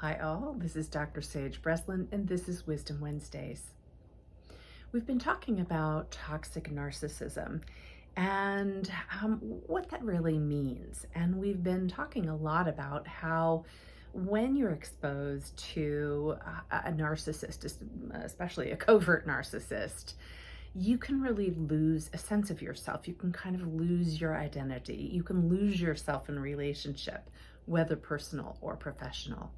Hi all, this is Dr. Sage Breslin and this is Wisdom Wednesdays. We've been talking about toxic narcissism and what that really means. And we've been talking a lot about how when you're exposed to a narcissist, especially a covert narcissist, you can really lose a sense of yourself. You can kind of lose your identity. You can lose yourself in a relationship, whether personal or professional.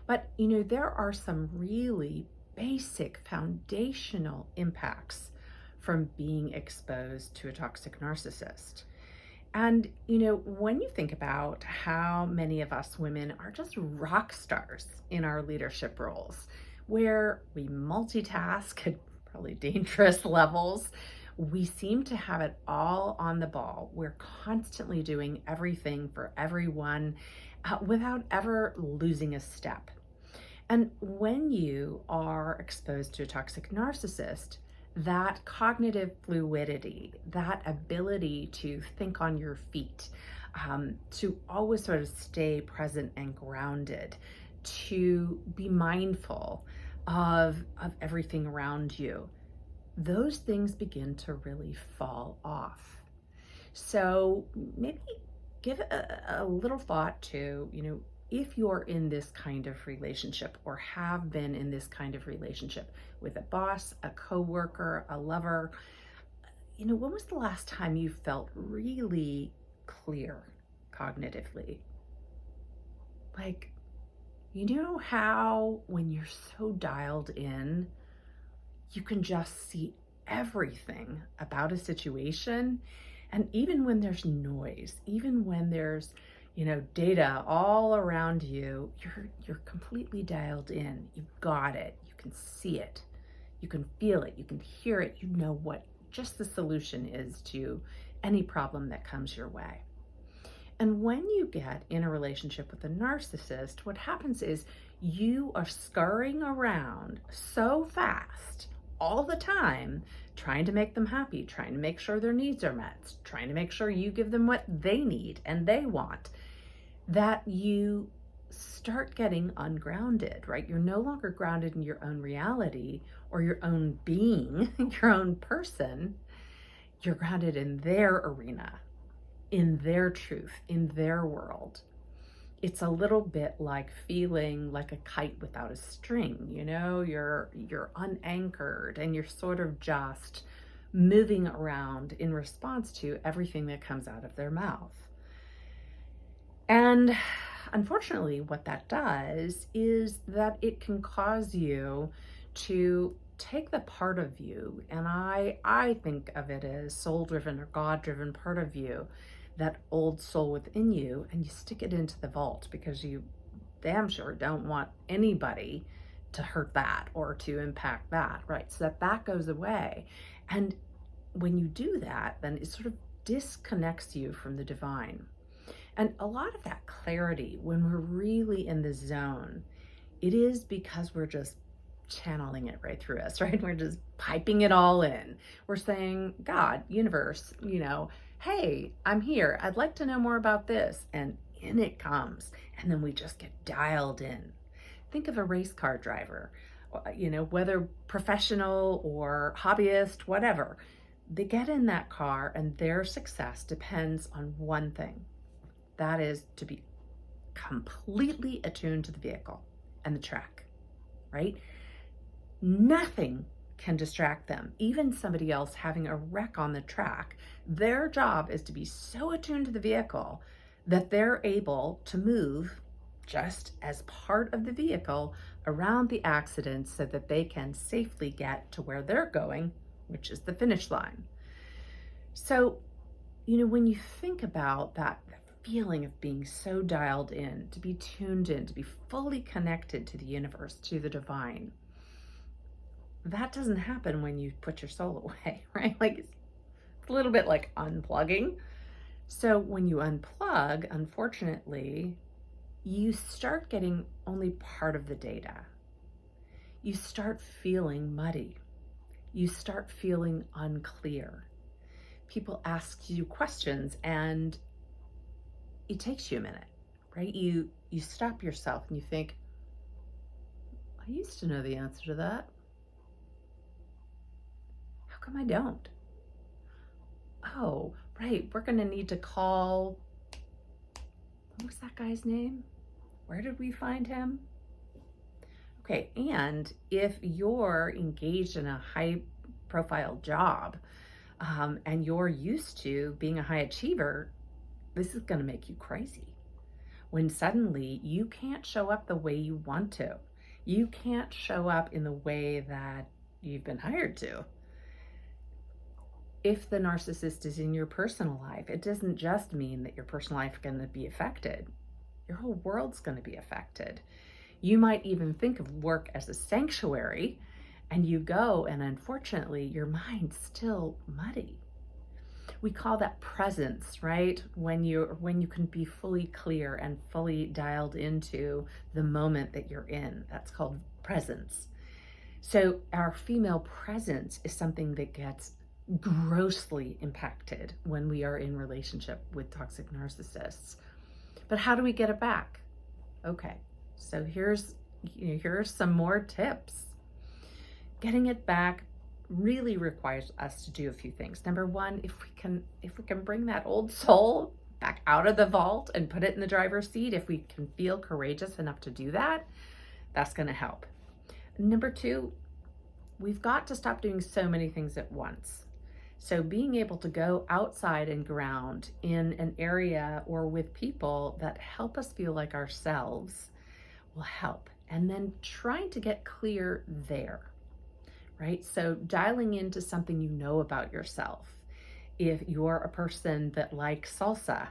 But, there are some really basic foundational impacts from being exposed to a toxic narcissist. And, when you think about how many of us women are just rock stars in our leadership roles, where we multitask at probably dangerous levels, we seem to have it all on the ball. We're constantly doing everything for everyone without ever losing a step. And when you are exposed to a toxic narcissist, that cognitive fluidity, that ability to think on your feet, to always sort of stay present and grounded, to be mindful of everything around you, those things begin to really fall off. So maybe give a little thought to, if you're in this kind of relationship or have been in this kind of relationship with a boss, a coworker, a lover, when was the last time you felt really clear cognitively? Like, how when you're so dialed in, you can just see everything about a situation. And even when there's noise, even when there's data all around you, you're completely dialed in. You've got it. You can see it. You can feel it. You can hear it. You know what just the solution is to any problem that comes your way. And when you get in a relationship with a narcissist, what happens is you are scurrying around so fast all the time, trying to make them happy, trying to make sure their needs are met, trying to make sure you give them what they need and they want, that you start getting ungrounded, right? You're no longer grounded in your own reality or your own being, your own person. You're grounded in their arena, in their truth, in their world. It's a little bit like feeling like a kite without a string, you're unanchored and you're sort of just moving around in response to everything that comes out of their mouth. And unfortunately, what that does is that it can cause you to take the part of you, and I think of it as soul-driven or God-driven part of you, that old soul within you, and you stick it into the vault because you damn sure don't want anybody to hurt that or to impact that, right? So that goes away. And when you do that, then it sort of disconnects you from the divine. And a lot of that clarity, when we're really in the zone, it is because we're just channeling it right through us, right? We're just piping it all in. We're saying, God, universe, hey, I'm here. I'd like to know more about this. And in it comes. And then we just get dialed in. Think of a race car driver, whether professional or hobbyist, whatever. They get in that car and their success depends on one thing. That is to be completely attuned to the vehicle and the track, right? Nothing can distract them. Even somebody else having a wreck on the track, their job is to be so attuned to the vehicle that they're able to move just as part of the vehicle around the accident so that they can safely get to where they're going, which is the finish line. So, when you think about that feeling of being so dialed in, to be tuned in, to be fully connected to the universe, to the divine, that doesn't happen when you put your soul away, right? Like it's a little bit like unplugging. So when you unplug, unfortunately, you start getting only part of the data. You start feeling muddy. You start feeling unclear. People ask you questions and it takes you a minute, right? You stop yourself and you think, I used to know the answer to that. How come I don't? Oh, right. We're going to need to call. What was that guy's name? Where did we find him? Okay, and if you're engaged in a high profile job and you're used to being a high achiever, this is going to make you crazy. When suddenly you can't show up the way you want to, you can't show up in the way that you've been hired to. If the narcissist is in your personal life, it doesn't just mean that your personal life is going to be affected. Your whole world's going to be affected. You might even think of work as a sanctuary, and you go, and unfortunately, your mind's still muddy. We call that presence, right? When you can be fully clear and fully dialed into the moment that you're in. That's called presence. So our female presence is something that gets grossly impacted when we are in relationship with toxic narcissists. But how do we get it back? Okay, so here's some more tips. Getting it back really requires us to do a few things. Number one, if we can bring that old soul back out of the vault and put it in the driver's seat, if we can feel courageous enough to do that, that's going to help. Number two, we've got to stop doing so many things at once. So being able to go outside and ground in an area or with people that help us feel like ourselves will help. And then trying to get clear there, right? So dialing into something you know about yourself. If you're a person that likes salsa,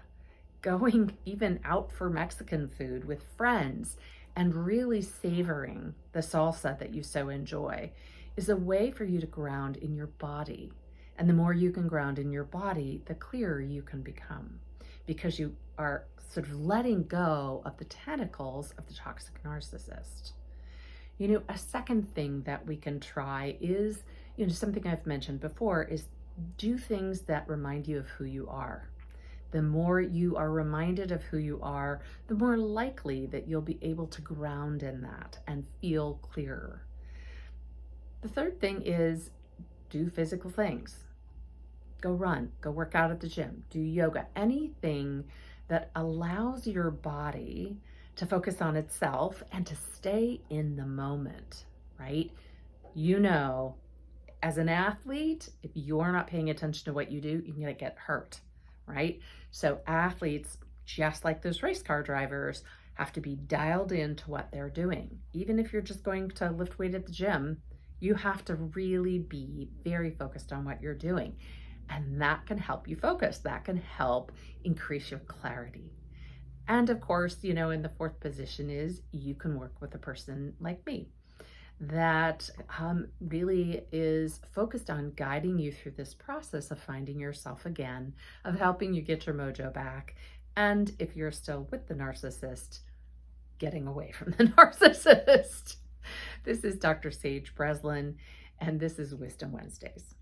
going even out for Mexican food with friends and really savoring the salsa that you so enjoy is a way for you to ground in your body. And the more you can ground in your body, the clearer you can become, because you are sort of letting go of the tentacles of the toxic narcissist. A second thing that we can try is, something I've mentioned before, is do things that remind you of who you are. The more you are reminded of who you are, the more likely that you'll be able to ground in that and feel clearer. The third thing is do physical things. Go run, go work out at the gym, do yoga, anything that allows your body to focus on itself and to stay in the moment, right? As an athlete, if you're not paying attention to what you do, you're gonna get hurt, right? So athletes, just like those race car drivers, have to be dialed into what they're doing. Even if you're just going to lift weight at the gym, you have to really be very focused on what you're doing. And that can help you focus. That can help increase your clarity. And of course, in the fourth position is you can work with a person like me that really is focused on guiding you through this process of finding yourself again, of helping you get your mojo back. And if you're still with the narcissist, getting away from the narcissist. This is Dr. Sage Breslin, and this is Wisdom Wednesdays.